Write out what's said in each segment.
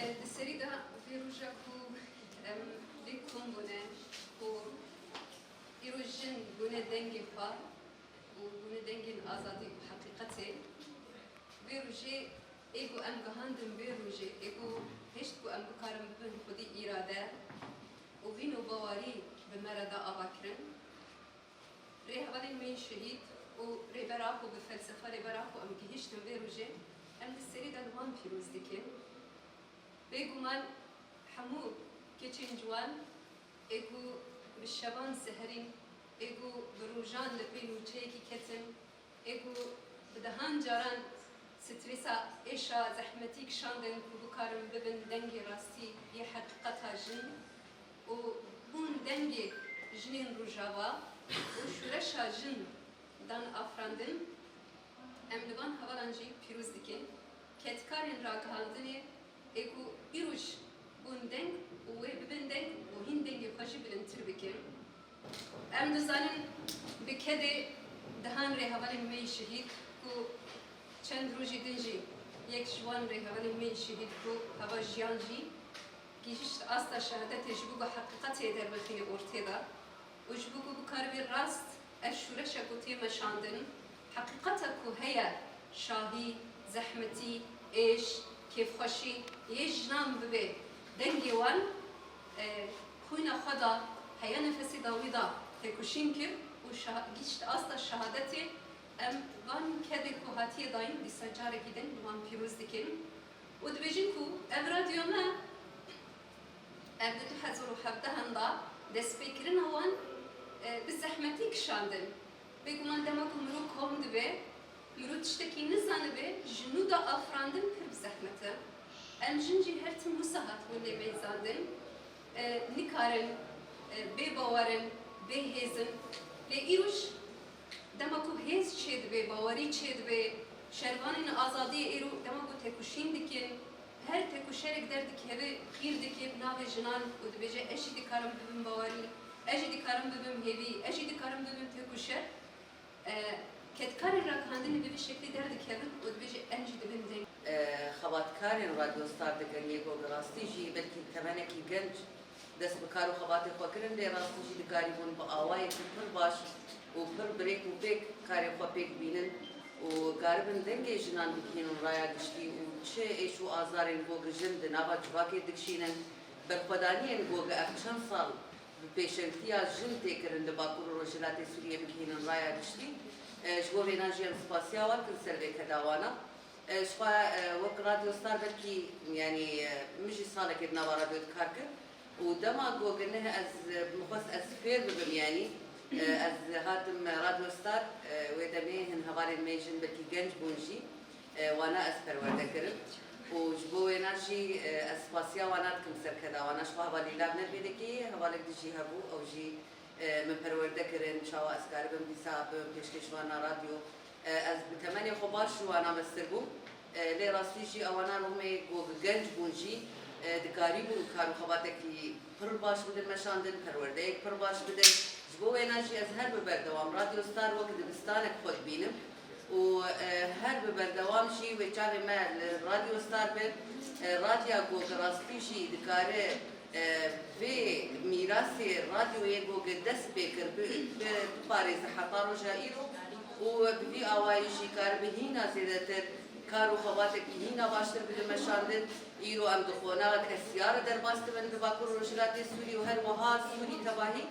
Di da vêroja ku em lê kom bûne ku îro jin bûne dengê xwe û bûne dengên azadî û heqîqetê vê rojê êgo em gihandin vê rojê êgo hêşt ku em bikarin bibin xwedî îrade û vîn û bawerî bi me re da avakirin rêhevalên me yên şehîd û rêbera xwe bi felsefa rêbera xwe em gihîştin vê rojê em di serî de li wan pîroz dikin. Bêguman hemû keçên ciwan êgo bi şevan seherîn êgo bi rojan li pê nûçeyekî ketin êgo bi dehan caran strêsa êşa zehmetî kişandin ku bikarin bibin dengê rastî yê heqîqeta jin û hûn dengê jinên rojava û şûreşa jin dan afrandin em li van hevalan jî pîroz dikin ketkarên ragihandinê êgo îroj bûn deng û wê bibin deng û hîn dengê xwe jî bilindtir bikin. Em dizanin bi kedê dihan rêhevalên me yên şehîd ku çend rojê din jî yek ji wan rêhevalên me yên şehîd ku heva jiyan jî gihîşt asta şehadetê ji bo ku heqîqetê derbixîne ortê da û ji bo ku bikaribê rast ev şûreşa ku tê meşandin heqîqeta ku heye şahî, zehmetî, êş, kêfxweşî yê jinan bibe dengê wan xwîna xwe da heya nefesê da wî da têkoşîn kir û gihîşt asta şehadetê em van kedê ku hatiye dayîn dîsa carekî din li wan pîroz dikin û dibêjin ku ev radyo me ev di 2017 da destpêkirina wan bi zehmetî kişandin. Bêguman dema ku mirov kom dibe mirov tiştekî nizanibe ji nû da afrandin pir bi zehmet e. Em jin jî her tim wisa hatibûn lê meyzandin nikarin bêbawerin bêhêzin lê îroj dema ku hêz çê dibe bawerî çê dibe şervanên azadiyê êro dema ku têkoşîn dikin her têkoşerek derdikeve xîr dike bi navê jinan û dibêje ez jî dikarim bibim bawerî ez jî dikarim bibim hêvî ez jî dikarim bibim têkoşer ketkarên ragihandinê bi vî şeklî derdikevin û dibêje em jî dibin deng. Xebatkarên Radyo Star dikin yêgo bi rastî jî belkî temenekî genc dest bi kar û xebatê xwe kirin lê rastî jî dikarîbûn bi awayekî pir baş û pir birêk û pêk karê xwe pêk bînin û garibin dengê jinan bigihînin raya giştî û çi êş û azarên gogijin di nava civakê dikişînin berxwedaniyên goge ev çend sal bi pêşengtiya jin têkirin li Bakur û Rojhilatê Sûriyê bigihînin raya giştî ji bo vêna jî em spasiya wan kirin ser vê kedawana ji xwe wek Radyo Star belkî yanî min jî salekê di nava radyo dikar kir û dema gogineh ez mixwest ez fêr bibim yanî ez hatim Radyo Star wê demê hin hevalên me jin belkî genc bûn jî wana ez perwerde kirim û ji bo wêna jî ez spasiya wana dikim ser kedawana ji xwe hevalî lav nepêdekî hevalek dijî hebû ew jî min perwerde kirin çawa ez karibim dîsa bibim pêşkêşvana radyo ez bi temenê xwe baş ji wana mestir bûm lê rastî jî ewana romê gog genc bûn jî dikarîbûn kar û xebatekî pir baş bidin meşandin perwerdeyek pir baş bidin ji bo wêna jî ez her bi berdewam Radyo Star wek dibistanek xwe dibînim û her bi berdewam jî wê çavê me li Radyo Star be radya gog rastî jî dikare vê mîrasê radyoyê gog dest pê kir biparêze heta roja îro û bi vî awayî jî karibe hîna zêdetir kar û xebatekî hîna baştir bidin meşandin îro em dixwena kesiyara derbas dibin bi Bakur û Rojhilatê Sûrî û her wiha Sûrî tevahî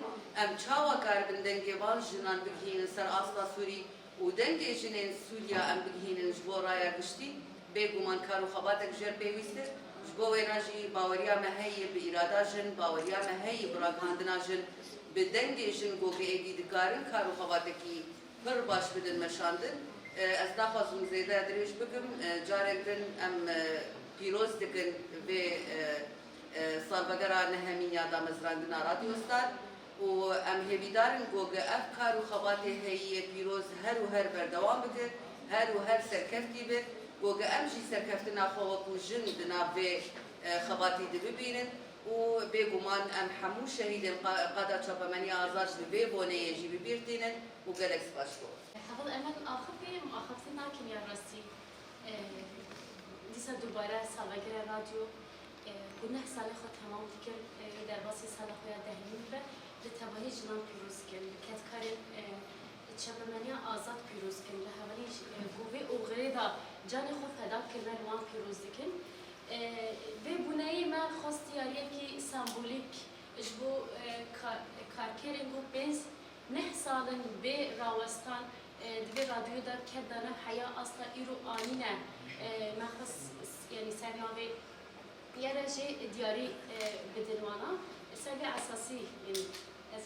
em çawa karibin dengê van jinan bigihînin ser asta Sûrî û dengê jinên Sûriya em bigihînin ji bo raya giştî bêguman kar û xebatek jêr pêwîst e ji bo wêna jî baweriya me heye bi îrada jin baweriya me heye bi ragihandina jin bi dengê jin gogê êdî dikarin kar û xebatekî pir baş bidin meşandin ez naxwazim zêde dirêj bikim carek din em pîroz dikin vê salvegera nehemîniya damezrandina Radyo Star û em hêvîdarin goge ev kar û xebatê heyî pîroz her û her berdewam bike her û her serkeftî be goge em jî serkeftina xwe wekû jin di nav vê xebatî dibibînin û bêguman em hemû şehîdên qada çapemeniya azad ji vê boneyê jî bibîrtînin û gelek spas bû. حافظ أمل آخری مؤاخذه نکن یا راستی دیسا دوباره سالگرد رادیو گناه سال خود تمام دکر در باسی سال خود دهیم به لتوانی جنان پیروز کن کت کارن چپمنیا آزاد پیروز کن لحوالی گوی او غریدا جان خود فدا کردن وان پیروز کن و بنایی من خواستیاریه که سمبولیک جبو کارکرین گو بنز نه سالن به راوستان دوی رادیو در کردن حیا اصلا ایرو آنینه مخص یعنی سرنامه یه رجع دیاری بدنوانا سبب اساسی یعنی از